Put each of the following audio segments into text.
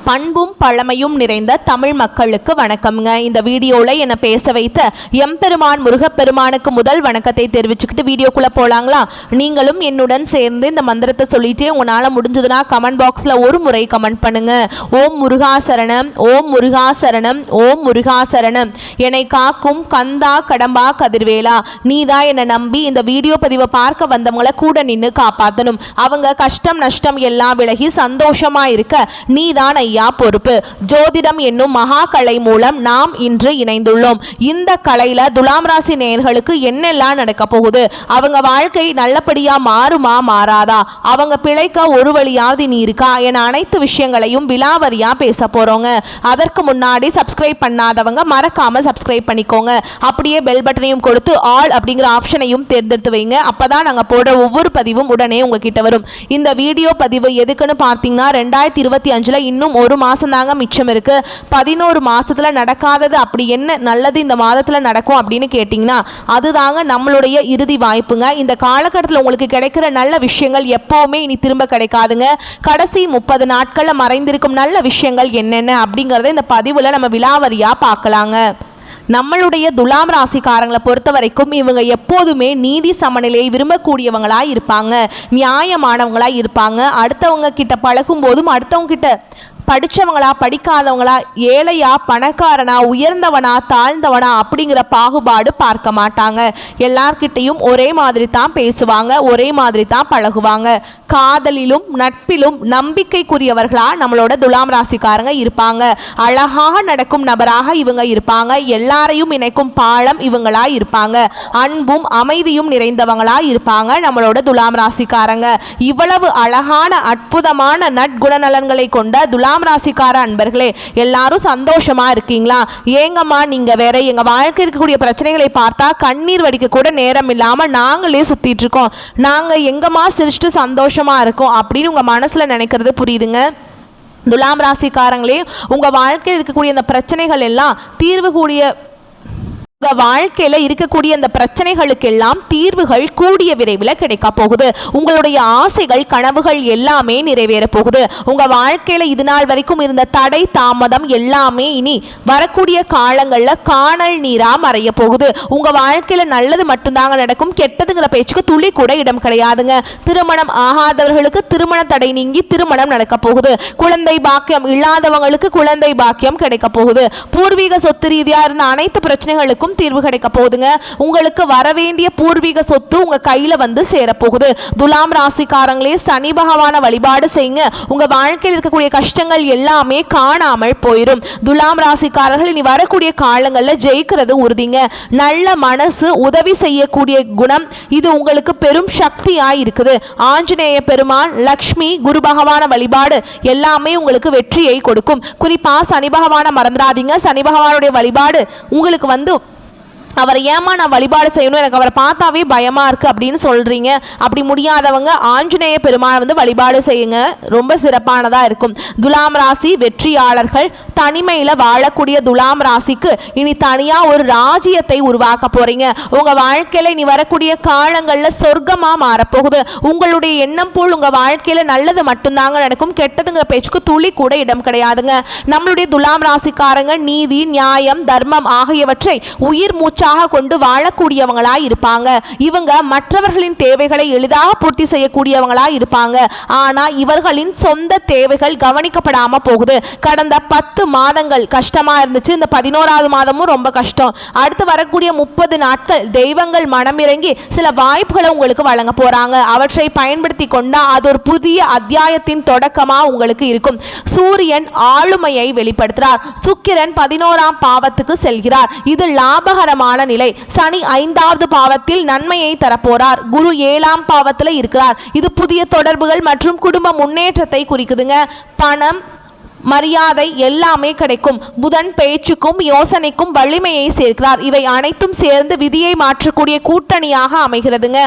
பண்பும் பழமையும் நிறைந்த தமிழ் மக்களுக்கு வணக்கம்ங்க. இந்த வீடியோவில் என்னை பேச வைத்த எம்பெருமான் முருகப்பெருமானுக்கு முதல் வணக்கத்தை தெரிவிச்சுக்கிட்டு வீடியோக்குள்ளே போகலாங்களா? நீங்களும் என்னுடன் சேர்ந்து இந்த மந்திரத்தை சொல்லிட்டே உங்களால் முடிஞ்சதுன்னா கமெண்ட் பாக்ஸில் ஒரு முறை கமெண்ட் பண்ணுங்க. ஓம் முருகாசரணம், ஓம் முருகாசரணம், ஓம் முருகாசரணம். என்னை காக்கும் கந்தா கடம்பா கதிர்வேலா, நீதான் என்னை நம்பி இந்த வீடியோ பதிவை பார்க்க வந்தவங்களை கூட நின்று காப்பாற்றணும். அவங்க கஷ்டம் நஷ்டம் எல்லாம் விலகி சந்தோஷமா இருக்க நீதான் ஐயா பொறுப்பு. ஜோதிடம் என்னும் மகா கலை மூலம் நாம் இன்று இணைந்துள்ளோம். இந்த கலையில துலாம் ராசி நேயர்களுக்கு என்னெல்லாம் நடக்க போகுது, அவங்க வாழ்க்கை நல்லபடியா மாறுமா மாறாதா, அவங்க பிழைக்க ஒரு வழியாவது நீ இருக்கா என அனைத்து விஷயங்களையும் விலாவரியா பேச போறோங்க. அதற்கு முன்னாடி சப்ஸ்கிரைப் பண்ணாதவங்க மறக்காம சப்ஸ்கிரைப் பண்ணிக்கோங்க. அப்படியே பெல் பட்டனையும் கொடுத்து ஆல் அப்படிங்கிற ஆப்ஷனையும் தேர்ந்தெடுத்து வைங்க. அப்பதான் நாங்க போடுற ஒவ்வொரு பதிவும் உடனே உங்ககிட்ட வரும். இந்த வீடியோ பதிவு எதுக்குன்னு பார்த்தீங்கன்னா 2025 இன்னும் ஒரு மாசம் தாங்க மிச்சம் இருக்கு. 11 மாசத்துல நடக்காதது அப்படி என்ன நல்லது இந்த மாதத்துல நடக்கும் அப்படின்னு கேட்டீங்கன்னா அதுதாங்க நம்மளுடைய இறுதி வாய்ப்புங்க. இந்த காலகட்டத்தில் உங்களுக்கு கிடைக்கிற நல்ல விஷயங்கள் எப்பவுமே இனி திரும்ப கிடைக்காதுங்க. கடைசி 30 நாட்கள்ல மறைந்திருக்கும் நல்ல விஷயங்கள் என்னென்ன அப்படிங்கறத இந்த பதிவுல நம்ம விலாவரியா பார்க்கலாங்க. நம்மளுடைய துலாம் ராசிக்காரங்களை பொறுத்த வரைக்கும் இவங்க எப்போதுமே நீதி சமநிலையை விரும்பக்கூடியவங்களா இருப்பாங்க, நியாயமானவங்களா இருப்பாங்க. அடுத்தவங்க கிட்ட பழகும் போதும் அடுத்தவங்க கிட்ட படித்தவங்களா படிக்காதவங்களா, ஏழையா பணக்காரனா, உயர்ந்தவனா தாழ்ந்தவனா அப்படிங்கிற பாகுபாடு பார்க்க மாட்டாங்க. எல்லார்கிட்டையும் ஒரே மாதிரி தான் பேசுவாங்க, ஒரே மாதிரி தான் பழகுவாங்க. காதலிலும் நட்பிலும் நம்பிக்கைக்குரியவர்களா நம்மளோட துலாம் ராசிக்காரங்க இருப்பாங்க. அழகாக நடக்கும் நபராக இவங்க இருப்பாங்க. எல்லாரையும் இணைக்கும் பாலம் இவங்களா இருப்பாங்க. அன்பும் அமைதியும் நிறைந்தவங்களா இருப்பாங்க நம்மளோட துலாம் ராசிக்காரங்க. இவ்வளவு அழகான அற்புதமான நற்குணநலன்களை கொண்ட துலாம் ராசிக்கார அன்பர்களே, எல்லாரும் சந்தோஷமா இருக்கீங்களா? ஏங்கம்மா நீங்க வேற, எங்க வாழ்க்கை இருக்கக்கூடிய பிரச்சனைகளை பார்த்தா கண்ணீர் வடிக்க கூட நேரம் இல்லாம நாங்களே சுத்திட்டு இருக்கோம், நாங்க எங்கம்மா சிரிச்சுட்டு சந்தோஷமா இருக்கோம் அப்படின்னு உங்க மனசுல நினைக்கிறது புரியுதுங்க. துலாம் ராசிக்காரங்களே, உங்க வாழ்க்கையில் இருக்கக்கூடிய அந்த பிரச்சனைகள் எல்லாம் தீர்வு கூடிய வாழ்க்கையில இருக்கக்கூடிய அந்த பிரச்சனைகளுக்கெல்லாம் தீர்வுகள் கூடிய விரைவில் கிடைக்க போகுது. உங்களுடைய ஆசைகள் கனவுகள் எல்லாமே நிறைவேற போகுது. உங்க வாழ்க்கையில இது நாள் வரைக்கும் இருந்த தடை தாமதம் எல்லாமே இனி வரக்கூடிய காலங்கள்ல காணல் நீரா மறைய போகுது. உங்க வாழ்க்கையில நல்லது மட்டும்தாங்க நடக்கும், கெட்டதுங்கிற பேச்சுக்கு துளி கூட இடம் கிடையாதுங்க. திருமணம் ஆகாதவர்களுக்கு திருமண தடை நீங்கி திருமணம் நடக்க போகுது. குழந்தை பாக்கியம் இல்லாதவங்களுக்கு குழந்தை பாக்கியம் கிடைக்க போகுது. பூர்வீக சொத்து ரீதியா இருந்த அனைத்து பிரச்சனைகளுக்கும் தீர்வு கிடைக்க போகுதுங்க. உங்களுக்கு வரவேண்டிய பூர்வீக சொத்து உங்க கையில வந்து சேரப்போகுது. துலாம் ராசிக்காரங்களே, சனி பகவான வழிபாடு செய்யுங்க. உங்க வாழ்க்கையில் இருக்கக்கூடிய கஷ்டங்கள் எல்லாமே காணாமல் போயிடும். துலாம் ராசிக்காரர்கள் இனி வரக்கூடிய காலங்களில் ஜெயிக்கிறது உறுதிங்க. நல்ல மனசு, உதவி செய்யக்கூடிய குணம் இது உங்களுக்கு பெரும் சக்தியாய் இருக்குது. ஆஞ்சநேய பெருமான், லக்ஷ்மி, குரு பகவான வழிபாடு எல்லாமே உங்களுக்கு வெற்றியை கொடுக்கும். குறிப்பா சனி பகவான மறந்துடாதீங்க. சனி பகவானுடைய வழிபாடு உங்களுக்கு வந்து அவரை ஏமா நான் வழிபாடு செய்யணும், எனக்கு அவரை பார்த்தாவே பயமா இருக்கு அப்படின்னு சொல்றீங்க. அப்படி முடியாதவங்க ஆஞ்சநேய பெருமானை வந்து வழிபாடு செய்யுங்க, ரொம்ப சிறப்பானதா இருக்கும். துலாம் ராசி வெற்றியாளர்கள், தனிமையில வாழக்கூடிய துலாம் ராசிக்கு இனி தனியா ஒரு ராஜ்யத்தை உருவாக்க போறீங்க. உங்க வாழ்க்கையில இனி வரக்கூடிய காலங்கள்ல சொர்க்கமா மாறப்போகுது. உங்களுடைய எண்ணம் போல் உங்க வாழ்க்கையில நல்லது மட்டும்தாங்க நடக்கும், கெட்டதுங்கிற பேச்சுக்கு துளி கூட இடம் கிடையாதுங்க. நம்மளுடைய துலாம் ராசிக்காரங்க நீதி, நியாயம், தர்மம் ஆகியவற்றை உயிர் மூச்சு கொண்டு வாழக்கூடியவங்களா இருப்பாங்க. இவங்க மற்றவர்களின் தேவைகளை எளிதாக பூர்த்தி செய்யக்கூடியவங்களா இருப்பாங்க. ஆனா இவர்களின் சொந்த தேவைகள் கவனிக்கப்படாம போகுது. கடந்த 10 மாதங்கள் கஷ்டமா இருந்துச்சு. இந்த 11வது மாதமும் ரொம்ப கஷ்டம். அடுத்து வரக்கூடிய 30 நாட்கள் தெய்வங்கள் மனமிறங்கி சில வாய்ப்புகளை உங்களுக்கு வழங்க போறாங்க. அவற்றை பயன்படுத்தி கொண்டா அது ஒரு புதிய அத்தியாயத்தின் தொடக்கமா உங்களுக்கு இருக்கும். சூரியன் ஆளுமையை வெளிப்படுத்துறார். சுக்கிரன் 11ஆம் பாவத்துக்கு செல்கிறார். இது லாபகரமான நிலை. சனி 5வது பாவத்தில் நன்மையை தரப்போறார். குரு 7ஆம் பாவத்தில் இருக்கிறார். இது புதிய தொடர்புகள் மற்றும் குடும்ப முன்னேற்றத்தை குறிக்குதுங்க. பணம், மரியாதை எல்லாமே கிடைக்கும். புதன் பேச்சுக்கும் யோசனைக்கும் வலிமையை சேர்க்கிறார். இவை அனைத்தும் சேர்ந்து விதியை மாற்றக்கூடிய கூட்டணியாக அமைகிறதுங்க.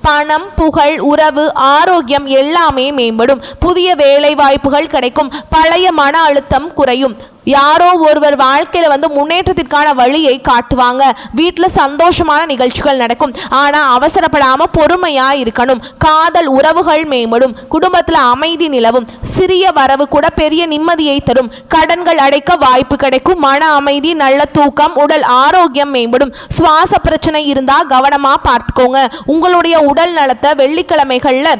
பணம், புகழ், உறவு, ஆரோக்கியம் எல்லாமே மேம்படும். புதிய வேலை வாய்ப்புகள் கிடைக்கும். பழைய மன அழுத்தம் குறையும். யாரோ ஒருவர் வாழ்க்கையில முன்னேற்றத்திற்கான வழியை காட்டுவாங்க. வீட்டில் சந்தோஷமான நிகழ்ச்சிகள் நடக்கும். ஆனா அவசரப்படாம பொறுமையா இருக்கணும். காதல் உறவுகள் மேம்படும். குடும்பத்துல அமைதி நிலவும். சிறிய வரவு கூட பெரிய நிம்மதியை தரும். கடன்கள் அடைக்க வாய்ப்பு கிடைக்கும். மன அமைதி, நல்ல தூக்கம், உடல் ஆரோக்கியம் மேம்படும். சுவாச பிரச்சனை இருந்தா கவனமா பார்த்துக்கோங்க. உங்களுடைய உடல் நலத்தை வெள்ளிக்கிழமைகள்ல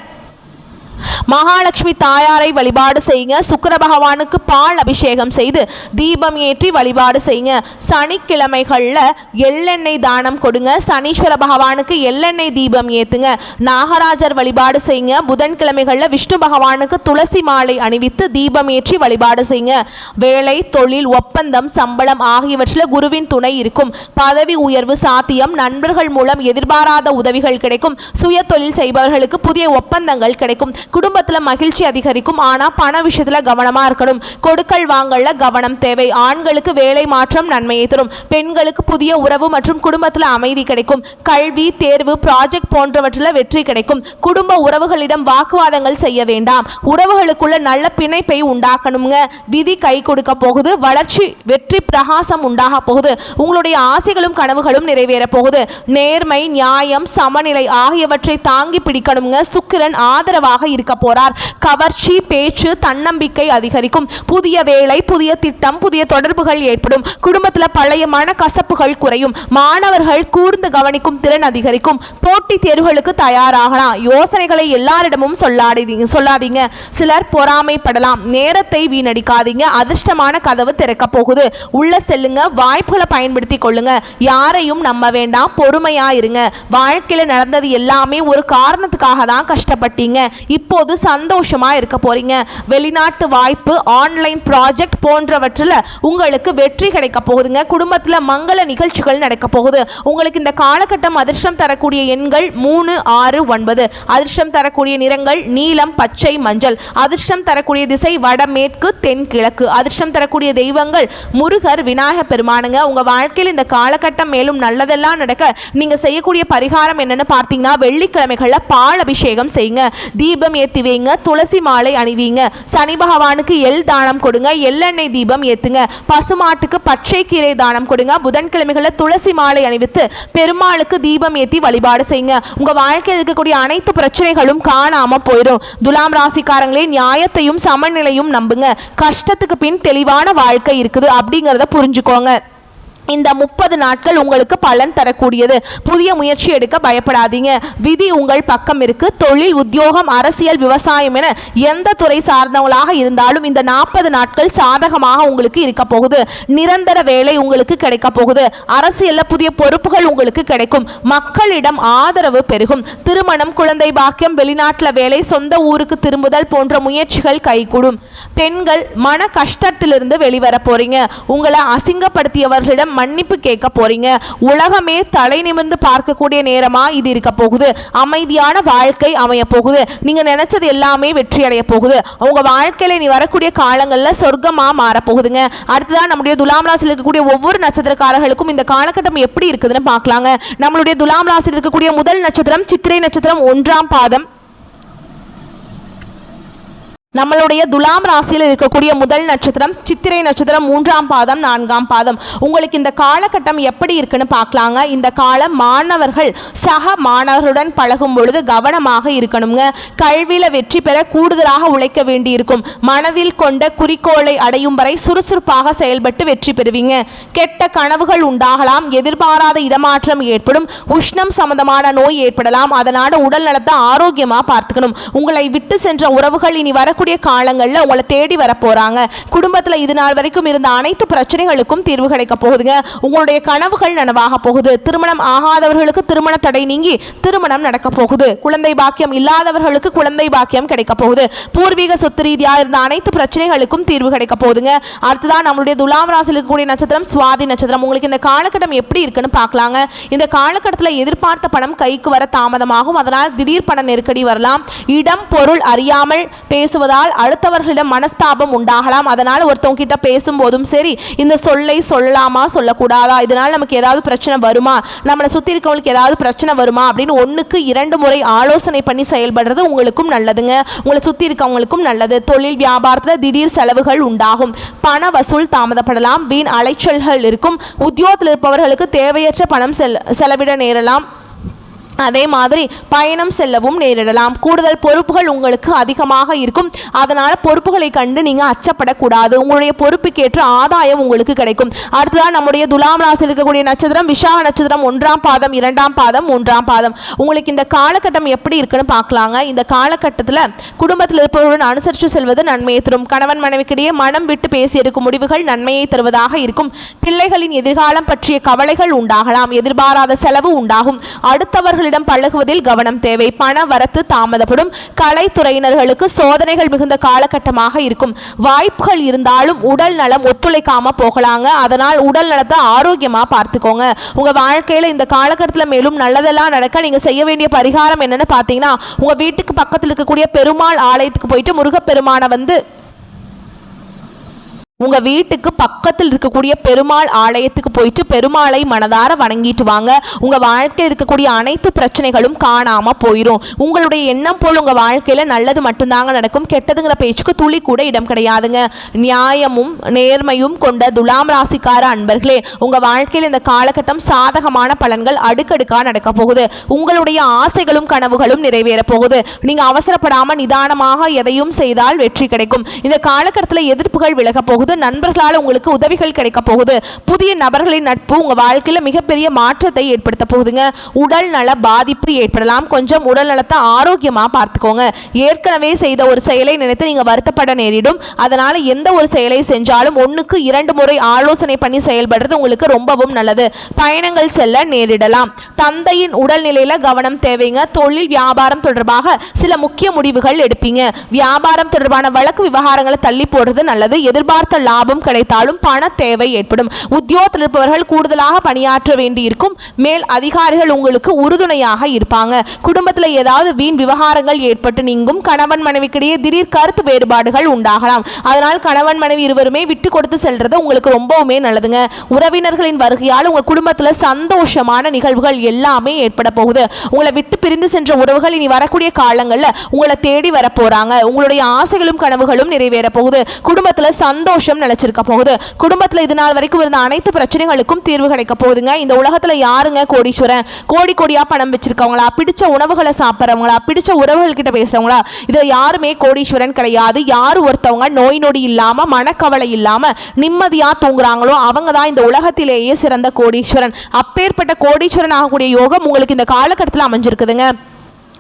மகாலட்சுமி தாயாரை வழிபாடு செய்யுங்க. சுக்கிர பகவானுக்கு பால் அபிஷேகம் செய்து தீபம் ஏற்றி வழிபாடு செய்யுங்க. சனிக்கிழமைகளில் எள்ளெண்ணெய் தானம் கொடுங்க. சனீஸ்வர பகவானுக்கு எள்ளெண்ணெய் தீபம் ஏற்றுங்க. நாகராஜர் வழிபாடு செய்யுங்க. புதன்கிழமைகளில் விஷ்ணு பகவானுக்கு துளசி மாலை அணிவித்து தீபம் ஏற்றி வழிபாடு செய்யுங்க. வேலை, தொழில், ஒப்பந்தம், சம்பளம் ஆகியவற்றில் குருவின் துணை இருக்கும். பதவி உயர்வு சாத்தியம். நண்பர்கள் மூலம் எதிர்பாராத உதவிகள் கிடைக்கும். சுய தொழில் செய்பவர்களுக்கு புதிய ஒப்பந்தங்கள் கிடைக்கும். குடும்பத்தில் மகிழ்ச்சி அதிகரிக்கும். ஆனால் பண விஷயத்தில் கவனமாக இருக்கணும். கொடுக்கல் வாங்கல கவனம் தேவை. ஆண்களுக்கு வேலை மாற்றம் நன்மையை தரும். பெண்களுக்கு புதிய உறவு மற்றும் குடும்பத்தில் அமைதி கிடைக்கும். கல்வி, தேர்வு, ப்ராஜெக்ட் போன்றவற்றில் வெற்றி கிடைக்கும். குடும்ப உறவுகளிடம் வாக்குவாதங்கள் செய்ய வேண்டாம். உறவுகளுக்குள்ள நல்ல பிணைப்பை உண்டாக்கணுங்க. விதி கை கொடுக்க போகுது. வளர்ச்சி, வெற்றி, பிரகாசம் உண்டாக போகுது. உங்களுடைய ஆசைகளும் கனவுகளும் நிறைவேற போகுது. நேர்மை, நியாயம், சமநிலை ஆகியவற்றை தாங்கி பிடிக்கணுங்க. சுக்கிரன் ஆதரவாக இருக்க போறார். கவர்ச்சி, பேச்சு, தன்னம்பிக்கை அதிகரிக்கும். புதிய வேலை, புதிய திட்டம், புதிய தொடர்புகள் ஏற்படும். குடும்பத்தில் பழைய மனக்கசப்புகள் குறையும். மாணவர்கள் கூர்ந்து கவனிக்கும் திறன் அதிகரிக்கும். போட்டி தேர்வுகளுக்கு தயாராகலாம். யோசனைகளை எல்லாரிடமும் சொல்லாதீங்க. சிலர் பொறாமைப்படலாம். நேரத்தை வீணடிக்காதீங்க. அதிர்ஷ்டமான கதவு திறக்க போகுது. உள்ள செல்லுங்க. வாய்ப்புகளை பயன்படுத்தி கொள்ளுங்க. யாரையும் நம்ப வேண்டாம். பொறுமையா இருங்க. வாழ்க்கையில நடந்தது எல்லாமே ஒரு காரணத்துக்காக தான் கஷ்டப்பட்டீங்க. இப்போது சந்தோஷமா இருக்க போறீங்க. வெளிநாட்டு வாய்ப்பு, ஆன்லைன் ப்ராஜெக்ட் போன்றவற்றில் உங்களுக்கு வெற்றி கிடைக்க போகுதுங்க. குடும்பத்தில் மங்கள நிகழ்ச்சிகள் நடக்க போகுது. உங்களுக்கு இந்த காலகட்டம் அதிர்ஷ்டம் தரக்கூடிய எண்கள் 3, 6, 9. அதிர்ஷ்டம் தரக்கூடிய நிறங்கள் நீலம், பச்சை, மஞ்சள். அதிர்ஷ்டம் தரக்கூடிய திசை வடமேற்கு, தென்கிழக்கு. அதிர்ஷ்டம் தரக்கூடிய தெய்வங்கள் முருகர், விநாயகர் பெருமானுங்க. உங்க வாழ்க்கையில் இந்த காலகட்டம் மேலும் நல்லதெல்லாம் நடக்க நீங்க செய்யக்கூடிய பரிகாரம் என்னன்னு பார்த்தீங்கன்னா, வெள்ளிக்கிழமைகளில் பால் அபிஷேகம் செய்யுங்க. தீபம் ஏற்றி வைங்க. துளசி மாலை அணிவிங்க. சனி பகவானுக்கு எள் தானம் கொடுங்க. எள்ளெண்ணெய் தீபம் ஏத்துங்க. பசுமாட்டுக்கு பச்சை கீரை தானம் கொடுங்க. புதன்கிழமைகளில் துளசி மாலை அணிவித்து பெருமாளுக்கு தீபம் ஏற்றி வழிபாடு செய்யுங்க. உங்க வாழ்க்கையில் இருக்கக்கூடிய அனைத்து பிரச்சனைகளும் காணாம போயிடும். துலாம் ராசிக்காரங்களே, நியாயத்தையும் சமநிலையும் நம்புங்க. கஷ்டத்துக்கு பின் தெளிவான வாழ்க்கை இருக்குது அப்படிங்கிறத புரிஞ்சுக்கோங்க. இந்த 30 நாட்கள் உங்களுக்கு பலன் தரக்கூடியது. புதிய முயற்சி எடுக்க பயப்படாதீங்க. விதி உங்கள் பக்கம் இருக்கு. தொழில், உத்தியோகம், அரசியல், விவசாயம் என எந்த துறை சார்ந்தவங்களாக இருந்தாலும் இந்த 40 நாட்கள் சாதகமாக உங்களுக்கு இருக்க போகுது. நிரந்தர வேலை உங்களுக்கு கிடைக்க போகுது. அரசியல்ல புதிய பொறுப்புகள் உங்களுக்கு கிடைக்கும். மக்களிடம் ஆதரவு பெருகும். திருமணம், குழந்தை பாக்கியம், வெளிநாட்டில் வேலை, சொந்த ஊருக்கு திரும்புதல் போன்ற முயற்சிகள் கைகூடும். பெண்கள் மன கஷ்டத்திலிருந்து வெளிவர போறீங்க. உங்களை அசிங்கப்படுத்தியவர்களிடம் மன்னிப்பு கேட்க போறீங்க. உலகமே தலை நிமிர்ந்து பார்க்கக்கூடிய நேரமா இது இருக்க போகுது. அமைதியான வாழ்க்கை அமைய போகுது. நீங்க நினைச்சது எல்லாமே வெற்றி அடைய போகுது. உங்க வாழ்க்கையில நீ வரக்கூடிய காலங்கள்ல சொர்க்கமா மாற போகுதுங்க. அடுத்ததான் நம்முடைய துலாம் ராசியில் இருக்கக்கூடிய ஒவ்வொரு நட்சத்திரக்காரர்களுக்கும் இந்த காலகட்டம் எப்படி இருக்குதுன்னு பார்க்கலாங்க. நம்மளுடைய துலாம் ராசியில் இருக்கக்கூடிய முதல் நட்சத்திரம் சித்திரை நட்சத்திரம் 1ஆம் பாதம். நம்மளுடைய துலாம் ராசியில் இருக்கக்கூடிய முதல் நட்சத்திரம் சித்திரை நட்சத்திரம் 3ஆம் பாதம் 4ஆம் பாதம். உங்களுக்கு இந்த காலகட்டம் எப்படி இருக்குன்னு பார்க்கலாங்க. இந்த காலம் மாணவர்கள் சக மாணவர்களுடன் பழகும் பொழுது கவனமாக இருக்கணுங்க. கல்வியில வெற்றி பெற கூடுதலாக உழைக்க வேண்டி இருக்கும். மனதில் கொண்ட குறிக்கோளை அடையும் வரை சுறுசுறுப்பாக செயல்பட்டு வெற்றி பெறுவீங்க. கெட்ட கனவுகள் உண்டாகலாம். எதிர்பாராத இடமாற்றம் ஏற்படும். உஷ்ணம் சம்பந்தமான நோய் ஏற்படலாம். அதனால உடல் நலத்தை ஆரோக்கியமா பார்த்துக்கணும். உங்களை விட்டு சென்ற உறவுகள் இனி வர காலங்களில் உங்களை தேடி வர போறாங்க. குடும்பத்தில் இது நாள் வரைக்கும் இருந்த அனைத்து பிரச்சனைகளுக்கும் தீர்வு கிடைக்க போகுதுங்க. உங்களுடைய கனவுகள் நனவாக போகுது. திருமணம் ஆகாதவர்களுக்கு திருமண தடை நீங்கி திருமணம் நடக்க போகுது. குழந்தை பாக்கியம் இல்லாதவர்களுக்கு குழந்தை பாக்கியம் கிடைக்க போகுது. பூர்வீக சொத்து ரீதியா இருந்த அனைத்து பிரச்சனைகளுக்கும் தீர்வு கிடைக்க போகுதுங்க. அடுத்ததான் நம்மளுடைய துலாம் ராசியில் இருக்கக்கூடிய நட்சத்திரம் சுவாதி நட்சத்திரம். உங்களுக்கு இந்த காலகட்டம் எப்படி இருக்குன்னு பார்க்கலாங்க. இந்த காலகட்டத்தில் எதிர்பார்த்த பணம் கைக்கு வர தாமதமாகும். அதனால் திடீர் பண நெருக்கடி வரலாம். இடம் பொருள் அறியாமல் பேசுவது பேசுவதால் அடுத்தவர்களிடம் மனஸ்தாபம் உண்டாகலாம். அதனால் ஒருத்தவங்க கிட்ட பேசும்போதும் சரி, இந்த சொல்லை சொல்லலாமா சொல்லக்கூடாதா, இதனால் நமக்கு ஏதாவது பிரச்சனை வருமா, நம்மளை சுற்றி இருக்கவங்களுக்கு ஏதாவது பிரச்சனை வருமா அப்படின்னு 1க்கு 2 முறை ஆலோசனை பண்ணி செயல்படுறது உங்களுக்கும் நல்லதுங்க, உங்களை சுற்றி இருக்கவங்களுக்கும் நல்லது. தொழில் வியாபாரத்தில் திடீர் செலவுகள் உண்டாகும். பண வசூல் தாமதப்படலாம். வீண் அலைச்சல்கள் இருக்கும். உத்தியோகத்தில் இருப்பவர்களுக்கு தேவையற்ற பணம் செலவிட நேரலாம். அதே மாதிரி பயணம் செல்லவும் நேரிடலாம். கூடுதல் பொறுப்புகள் உங்களுக்கு அதிகமாக இருக்கும். அதனால் பொறுப்புகளை கண்டு நீங்கள் அச்சப்படக்கூடாது. உங்களுடைய பொறுப்புக்கேற்ற ஆதாயம் உங்களுக்கு கிடைக்கும். அடுத்ததான் நம்முடைய துலாம் ராசியில் இருக்கக்கூடிய நட்சத்திரம் விசாக நட்சத்திரம் 1ஆம் பாதம் 2ஆம் பாதம் 3ஆம் பாதம். உங்களுக்கு இந்த காலகட்டம் எப்படி இருக்குன்னு பார்க்கலாங்க. இந்த காலகட்டத்தில் குடும்பத்தில் இருப்பவருடன் அனுசரித்து செல்வது நன்மையை தரும். கணவன் மனைவிக்கிடையே மனம் விட்டு பேசி எடுக்கும் முடிவுகள் நன்மையை தருவதாக இருக்கும். பிள்ளைகளின் எதிர்காலம் பற்றிய கவலைகள் உண்டாகலாம். எதிர்பாராத செலவு உண்டாகும். அடுத்தவர்கள் பழகுவதில் கவனம் தேவை. பண வரத்து தாமதப்படும். கலைத்துறையினர்களுக்கு சோதனைகள் மிகுந்த காலகட்டமாக இருக்கும். வாய்ப்புகள் இருந்தாலும் உடல் நலம் ஒத்துழைக்காம போகலாங்க. அதனால் உடல் நலத்தை ஆரோக்கியமா பார்த்துக்கோங்க. உங்க வாழ்க்கையில இந்த காலகட்டத்தில் மேலும் நல்லதெல்லாம் நடக்க நீங்க செய்ய வேண்டிய பரிகாரம் என்னன்னு பார்த்தீங்கன்னா, உங்க வீட்டுக்கு பக்கத்தில் இருக்கக்கூடிய பெருமாள் ஆலயத்துக்கு போயிட்டு முருகப்பெருமானை உங்க வீட்டுக்கு பக்கத்தில் இருக்கக்கூடிய பெருமாள் ஆலயத்துக்கு போயிட்டு பெருமாளை மனதார வணங்கிட்டு வாங்க. உங்க வாழ்க்கையில் இருக்கக்கூடிய அனைத்து பிரச்சனைகளும் காணாம போயிடும். உங்களுடைய எண்ணம் போல் உங்க வாழ்க்கையில நல்லது மட்டும்தாங்க நடக்கும். கெட்டதுங்கிற பேச்சுக்கு துளி கூட இடம் கிடையாதுங்க. நியாயமும் நேர்மையும் கொண்ட துலாம் ராசிக்கார அன்பர்களே, உங்க வாழ்க்கையில் இந்த காலகட்டம் சாதகமான பலன்கள் அடுக்கடுக்கா நடக்க போகுது. உங்களுடைய ஆசைகளும் கனவுகளும் நிறைவேற போகுது. நீங்க அவசரப்படாம நிதானமாக எதையும் செய்தால் வெற்றி கிடைக்கும். இந்த காலகட்டத்தில் எதிர்ப்புகள் விலக போகுது. நண்பர்களால் உங்களுக்கு உதவிகள் கிடைக்க போகுது. புதிய நபர்களின் நட்பு உங்க வாழ்க்கையில மிகப்பெரிய மாற்றத்தை ஏற்படுத்த போகுதுங்க. உடல் நல பாதிப்பு ஏற்படலாம். கொஞ்சம் உடல் நலத்தை ஆரோக்கியமா பார்த்துக்கோங்க. ஏற்கனவே செய்த ஒரு செயலை நினைத்து நீங்க வருத்தப்பட நேரிடும். அதனால எந்த ஒரு செயலை செஞ்சாலும் 1க்கு 2 முறை ஆலோசனை பண்ணி செயல்படுறது உங்களுக்கு ரொம்பவும் நல்லது. பயணங்கள் செல்ல நேரிடலாம். தந்தையின் உடல்நிலையில கவனம் தேவைங்க. தொழில் வியாபாரம் தொடர்பாக சில முக்கிய முடிவுகள் எடுப்பீங்க. வியாபாரம் தொடர்பான வழக்கு விவகாரங்களை தள்ளி போடுறது நல்லது. எதிர்பார்த்த லாபம் கிடைத்தாலும் பண தேவை ஏற்படும். உத்தியோகத்தில் இருப்பவர்கள் கூடுதலாக பணியாற்ற வேண்டி இருக்கும். மேல் அதிகாரிகள் உங்களுக்கு உறுதுணையாக இருப்பாங்க. குடும்பத்தில் ஏதாவது வீண் விவகாரங்கள் ஏற்பட்டு நீங்கும். கணவன் மனைவிக்கிடையே திடீர் கருத்து வேறுபாடுகள் உண்டாகலாம். அதனால் கணவன் மனைவி இருவருமே விட்டு கொடுத்து செல்றது உங்களுக்கு ரொம்பவுமே நல்லதுங்க. உறவினர்களின் வருகையால் உங்க குடும்பத்தில் சந்தோஷமான நிகழ்வுகள் எல்லாமே ஏற்பட போகுது. உங்களை விட்டு பிரிந்து சென்ற உறவுகள் இனி வரக்கூடிய காலங்களில் உங்களை தேடி வர போறாங்க. உங்களுடைய ஆசைகளும் கனவுகளும் நிறைவேற போகுது. குடும்பத்தில் சந்தோஷம் நிலைச்சிருக்க போகுது. குடும்பத்தில் இது நாள் வரைக்கும் இருந்த அனைத்து பிரச்சனைகளுக்கும் தீர்வு கிடைக்க போகுதுங்க. இந்த உலகத்துல யாருங்க கோடீஸ்வரன்? கோடி கோடியா பணம் வச்சிருக்கவங்களா, பிடிச்ச உணவுகளை சாப்பிட்றவங்களா, பிடிச்ச உறவுகள் கிட்ட பேசுறவங்களா, இது யாருமே கோடீஸ்வரன் கிடையாது. யார் ஒருத்தவங்க நோய் நொடி இல்லாம மனக்கவலை இல்லாம நிம்மதியா தூங்குறாங்களோ அவங்க தான் இந்த உலகத்திலேயே சிறந்த கோடீஸ்வரன். அப்பேற்பட்ட கோடீஸ்வரன் ஆகக்கூடிய யோகம் உங்களுக்கு இந்த காலகட்டத்தில் அமைஞ்சிருக்குதுங்க.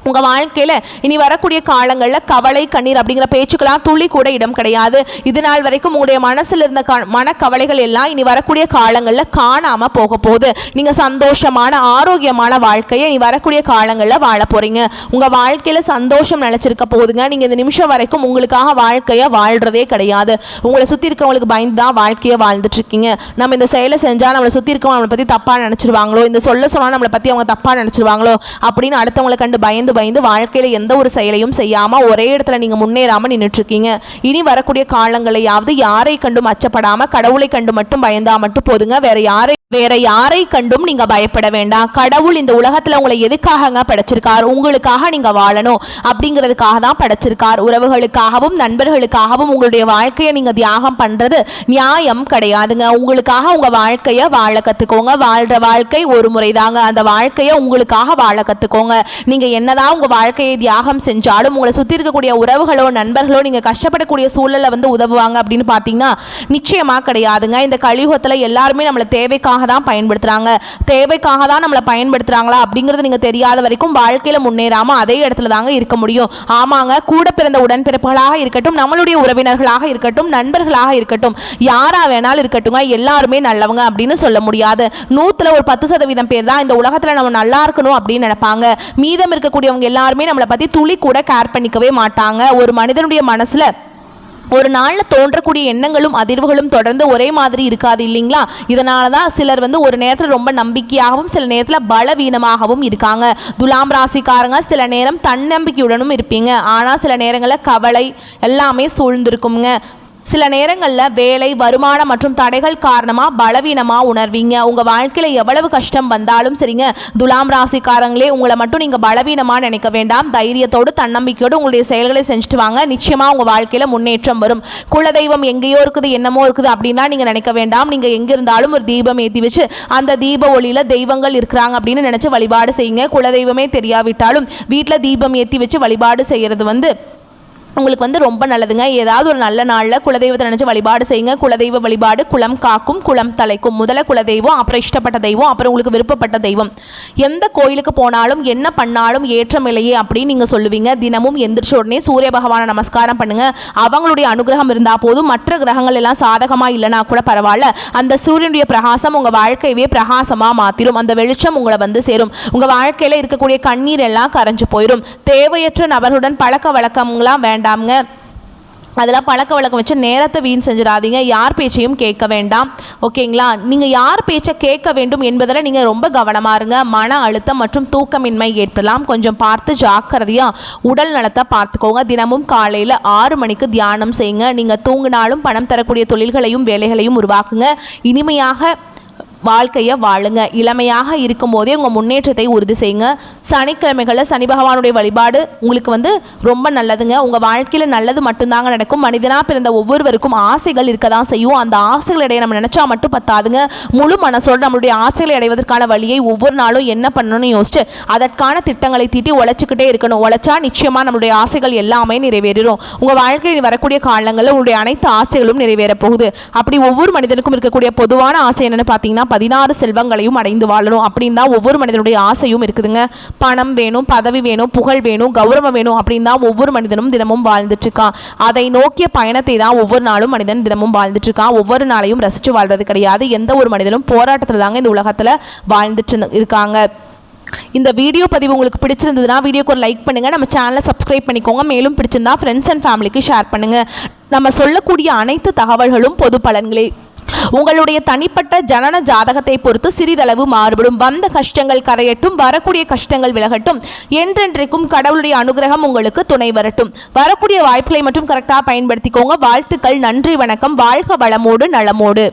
உங்கள் வாழ்க்கையில் இனி வரக்கூடிய காலங்களில் கவலை கண்ணீர் அப்படிங்கிற பேச்சுக்கெல்லாம் துளி கூட இடம் கிடையாது. இது நாள் வரைக்கும் உங்களுடைய மனசில் இருந்த மனக்கவலைகள் எல்லாம் இனி வரக்கூடிய காலங்களில் காணாமல் போக போகுது. நீங்கள் சந்தோஷமான ஆரோக்கியமான வாழ்க்கையை இனி வரக்கூடிய காலங்களில் வாழ போகிறீங்க. உங்கள் வாழ்க்கையில் சந்தோஷம் நிலச்சிருக்க போகுதுங்க. நீங்கள் இந்த நிமிஷம் வரைக்கும் உங்களுக்காக வாழ்க்கையை வாழ்கிறதே கிடையாது. உங்களை சுற்றி இருக்கவங்களுக்கு பயந்து தான் வாழ்க்கையை வாழ்ந்துட்டுருக்கீங்க. நம்ம இந்த செயலை செஞ்சால் நம்மளை சுற்றி இருக்கவங்க நம்மளை பற்றி தப்பாக நினச்சிருவாங்களோ, இந்த சொல்ல சொன்னால் நம்மளை பற்றி அவங்க தப்பாக நினச்சிருவாங்களோ அப்படின்னு அடுத்தவங்களை கண்டு பயந்து வாழ்க்கையில எந்த ஒரு செயலையும் செய்யாம ஒரே இடத்துல நீங்க முன்னேறாம நின்றுட்டு இருக்கீங்க. இனி வரக்கூடிய காலங்களையாவது யாரை கண்டும் அச்சப்படாம கடவுளை கண்டு மட்டும் பயந்தா மட்டும் போதுங்க. வேற யாரை கண்டும் நீங்க பயப்பட வேண்டாம். கடவுள் இந்த உலகத்துல உங்களை எதுக்காக படைச்சிருக்கார்? உங்களுக்காக நீங்க வாழணும் அப்படிங்கிறதுக்காக தான் படைச்சிருக்கார். உறவுகளுக்காகவும் நண்பர்களுக்காகவும் உங்களுடைய வாழ்க்கையை நீங்க தியாகம் பண்றது நியாயம் கிடையாதுங்க. உங்களுக்காக உங்க வாழ்க்கையை வாழ கத்துக்கோங்க. வாழ்ற வாழ்க்கை ஒரு முறை தாங்க. அந்த வாழ்க்கையை உங்களுக்காக வாழ கத்துக்கோங்க. நீங்க என்னதான் உங்க வாழ்க்கையை தியாகம் செஞ்சாலும் உங்களை சுத்தி இருக்கக்கூடிய உறவுகளோ நண்பர்களோ நீங்க கஷ்டப்படக்கூடிய சூழலை உதவுவாங்க அப்படின்னு பாத்தீங்கன்னா நிச்சயமா கிடையாதுங்க. இந்த கலியுகத்துல எல்லாருமே நம்மளை தேவைக்காக தான் பயன்படுத்துறாங்க. தேவைக்காக தான் நம்மளை பயன்படுத்துறாங்களா அப்படிங்கிறது நீங்க தெரியாத வரைக்கும் வாழ்க்கையில முன்னேறாம அதே இடத்துல தாங்க இருக்க முடியும். ஆமாங்க, கூட பிறந்த உடன்பிறப்புகளாக இருக்கட்டும், நம்மளுடைய உறவினர்களாக இருக்கட்டும், நண்பர்களாக இருக்கட்டும், யாரா வேணாலும் இருக்கட்டும், எல்லாருமே நல்லவங்க அப்படின்னு சொல்ல முடியாது. 100ல் ஒரு 10% பேர் தான் இந்த உலகத்துல நம்ம நல்லா இருக்கணும் அப்படின்னு நினைப்பாங்க. மீதம் இருக்கக்கூடியவங்க எல்லாருமே நம்மளை பத்தி துளி கூட கேர் பண்ணிக்கவே மாட்டாங்க. ஒரு மனிதனுடைய மனசுல ஒரு நாளில் தோன்றக்கூடிய எண்ணங்களும் அதிர்வுகளும் தொடர்ந்து ஒரே மாதிரி இருக்காது இல்லைங்களா? இதனால தான் சிலர் ஒரு நேரத்தில் ரொம்ப நம்பிக்கையாகவும் சில நேரத்தில் பலவீனமாகவும் இருக்காங்க. துலாம் ராசிக்காரங்க சில நேரம் தன்னம்பிக்கையுடனும் இருப்பீங்க, ஆனால் சில நேரங்களில் கவலை எல்லாமே சூழ்ந்திருக்குங்க. சில நேரங்களில் வேலை, வருமானம் மற்றும் தடைகள் காரணமாக பலவீனமாக உணர்வீங்க. உங்கள் வாழ்க்கையில் எவ்வளவு கஷ்டம் வந்தாலும் சரிங்க, துலாம் ராசிக்காரங்களே உங்களை மட்டும் நீங்கள் பலவீனமாக நினைக்க வேண்டாம். தைரியத்தோடு தன்னம்பிக்கையோடு உங்களுடைய செயல்களை செஞ்சுட்டு வாங்க. நிச்சயமாக உங்கள் வாழ்க்கையில் முன்னேற்றம் வரும். குலதெய்வம் எங்கேயோ இருக்குது, என்னமோ இருக்குது அப்படின்னா நீங்கள் நினைக்க வேண்டாம். நீங்கள் எங்கே இருந்தாலும் ஒரு தீபம் ஏற்றி வச்சு அந்த தீப ஒளியில் தெய்வங்கள் இருக்கிறாங்க அப்படின்னு நினச்சி வழிபாடு செய்யுங்க. குலதெய்வமே தெரியாவிட்டாலும் வீட்டில் தீபம் ஏற்றி வச்சு வழிபாடு செய்கிறது உங்களுக்கு ரொம்ப நல்லதுங்க. ஏதாவது ஒரு நல்ல நாளில் குலதெய்வத்தை நினச்சி வழிபாடு செய்யுங்க. குலதெய்வ வழிபாடு குலம் காக்கும், குலம் தலைக்கும். முதல்ல குலதெய்வம், அப்புறம் இஷ்டப்பட்ட தெய்வம், அப்புறம் உங்களுக்கு விருப்பப்பட்ட தெய்வம். எந்த கோயிலுக்கு போனாலும் என்ன பண்ணாலும் ஏற்றம் இல்லையே அப்படின்னு நீங்கள் சொல்லுவீங்க. தினமும் எந்திரிச்ச உடனே சூரிய பகவானை நமஸ்காரம் பண்ணுங்க. அவங்களுடைய அனுகிரகம் இருந்தால் போதும். மற்ற கிரகங்கள் எல்லாம் சாதகமாக இல்லைனா கூட பரவாயில்ல, அந்த சூரியனுடைய பிரகாசம் உங்கள் வாழ்க்கையவே பிரகாசமாக மாற்றிடும். அந்த வெளிச்சம் உங்களை சேரும். உங்கள் வாழ்க்கையில் இருக்கக்கூடிய கண்ணீர் எல்லாம் கரைஞ்சு போயிடும். தேவையற்ற நபர்களுடன் பழக்க வழக்கம்லாம் வேண்டாம். அதெல்லாம் பழக்க வழக்கம் வச்சு நேரத்தை வீண் செஞ்சிடாதீங்க. யார் பேச்சையும் கேட்க வேண்டாம், ஓகேங்களா? நீங்கள் யார் பேச்சை கேட்க வேண்டும் என்பதில் நீங்கள் ரொம்ப கவனமாக இருங்க. மன அழுத்தம் மற்றும் தூக்கமின்மை ஏற்படலாம். கொஞ்சம் பார்த்து ஜாக்கிரதையாக உடல் நலத்தை பார்த்துக்கோங்க. தினமும் காலையில் 6 மணிக்கு தியானம் செய்யுங்க. நீங்கள் தூங்கினாலும் பணம் தரக்கூடிய தொழில்களையும் வேலைகளையும் உருவாக்குங்க. இனிமையாக வாழ்க்கையை வாழுங்க. இளமையாக இருக்கும் போதே உங்கள் முன்னேற்றத்தை உறுதி செய்யுங்க. சனிக்கிழமைகளில் சனி பகவானுடைய வழிபாடு உங்களுக்கு ரொம்ப நல்லதுங்க. உங்கள் வாழ்க்கையில் நல்லது மட்டும்தாங்க நடக்கும். மனிதனாக பிறந்த ஒவ்வொருவருக்கும் ஆசைகள் இருக்க தான் செய்யும். அந்த ஆசைகளை நம்ம நினச்சா மட்டும் பத்தாதுங்க. முழு மனசோடு நம்மளுடைய ஆசைகளை அடைவதற்கான வழியை ஒவ்வொரு நாளும் என்ன பண்ணணும்னு யோசிச்சு அதற்கான திட்டங்களை தீட்டி உழைச்சிக்கிட்டே இருக்கணும். உழைச்சா நிச்சயமாக நம்மளுடைய ஆசைகள் எல்லாமே நிறைவேறும். உங்கள் வாழ்க்கையில் வரக்கூடிய காலங்களில் உங்களுடைய அனைத்து ஆசைகளும் நிறைவேறப் போகுது. அப்படி ஒவ்வொரு மனிதனுக்கும் இருக்கக்கூடிய பொதுவான ஆசை என்னென்னு பார்த்தீங்கன்னா 16 செல்வங்களையும் அடைந்து வாழணும் அப்படின்னு தான் ஒவ்வொரு மனிதனுடைய ஆசையும் இருக்குதுங்க. பணம் வேணும், பதவி வேணும், புகழ் வேணும், கௌரவம் வேணும் அப்படின்னு தான் ஒவ்வொரு மனிதனும் தினமும் வாழ்ந்துட்டு இருக்கான். அதை நோக்கிய பயணத்தை தான் ஒவ்வொரு நாளும் மனிதன் தினமும் வாழ்ந்துட்டு இருக்கான். ஒவ்வொரு நாளையும் ரசித்து வாழ்றது கிடையாது. எந்த ஒரு மனிதனும் போராட்டத்தில் தாங்க இந்த உலகத்தில் வாழ்ந்துட்டு இருக்காங்க. இந்த வீடியோ பதிவு உங்களுக்கு பிடிச்சிருந்ததுன்னா வீடியோக்கு ஒரு லைக் பண்ணுங்கள். நம்ம சேனலை சப்ஸ்கிரைப் பண்ணிக்கோங்க. மேலும் பிடிச்சிருந்தா ஃப்ரெண்ட்ஸ் அண்ட் ஃபேமிலிக்கு ஷேர் பண்ணுங்கள். நம்ம சொல்லக்கூடிய அனைத்து தகவல்களும் பொது பலன்களே. உங்களுடைய தனிப்பட்ட ஜனன ஜாதகத்தை பொறுத்து சிறிதளவு மாறுபடும். வந்த கஷ்டங்கள் கரையட்டும், வரக்கூடிய கஷ்டங்கள் விலகட்டும், என்றென்றைக்கும் கடவுளுடைய அனுகிரகம் உங்களுக்கு துணை வரட்டும். வரக்கூடிய வாய்ப்புகளை மட்டும் கரெக்டாக பயன்படுத்திக்கோங்க. வாழ்த்துக்கள், நன்றி, வணக்கம். வாழ்க வளமோடு நலமோடு.